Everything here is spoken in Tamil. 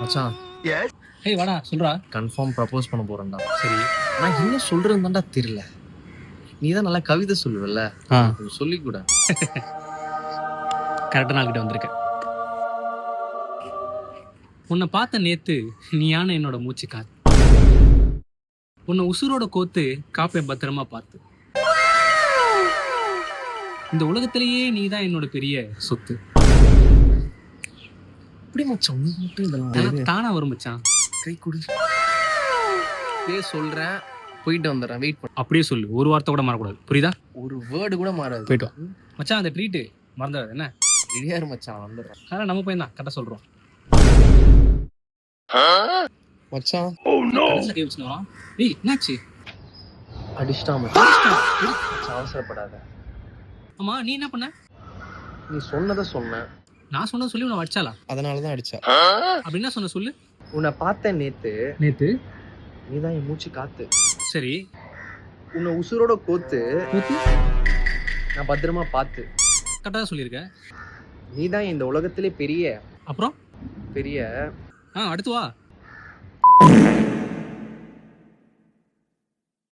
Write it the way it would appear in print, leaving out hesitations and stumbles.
மச்சான் ஏய் வாடா சொல்றா. கன்ஃபார்ம் ப்ரப்போஸ் பண்ண போறேன்டா. சரி. நான் என்ன சொல்றேன்னு தெரியல. நீ தான் நல்லா கவிதை சொல்லுவல்ல, கொஞ்சம் சொல்லி கூட. கரெக்டான நாள்கிட்ட வந்திருக்க. உன்னை பார்த்த நேத்து நீயான என்னோட மூச்சு காத்து. உன்னை உசுரோட கோத்து காப்பேன் பத்திரமா பார்த்து. இந்த உலகத்திலேயே நீ தான் என்னோட பெரிய சொத்து. எப்படி மச்சான் உனக்கு மட்டும் இதெல்லாம் தானா வரும் மச்சான். கை கொடு. சொல்றேன், போயிட்டு வந்துடுறேன், வெயிட் பண்ண. அப்படியே சொல்லு, ஒரு வார்த்தை கூட மாறக்கூடாது, புரியுதா? ஒரு வேர்டு கூட மாறாது. போயிட்டு வா மச்சான். அந்த ட்ரீட்டு மறந்துடாது என்ன? இடியாரு மச்சான், வந்துடுறேன். அதெல்லாம் நம்ம பையன் தான், கரெக்டாக சொல்கிறோம் மச்சான். ஏய் என்னாச்சு? அடிச்சிட்டா மச்சான். அவசரப்படாத. ஆமா நீ என்ன பண்ண? நீ சொன்னதை சொன்னேன். நான் சொன்னது சொல்லி உன்னை வச்சாலா? அதனாலதான் அடிச்சா. அப்படி என்ன சொன்ன சொல்லு. உன்னை பார்த்தேன் நேத்து. நீதான் என் மூச்சு காத்து. சரி. உன்னை உசுரோட கோத்து நான் பத்திரமா பார்த்து. கரெக்டாக சொல்லியிருக்க. நீதான் இந்த உலகத்திலே பெரிய அப்புறம் பெரிய அடுத்து வா.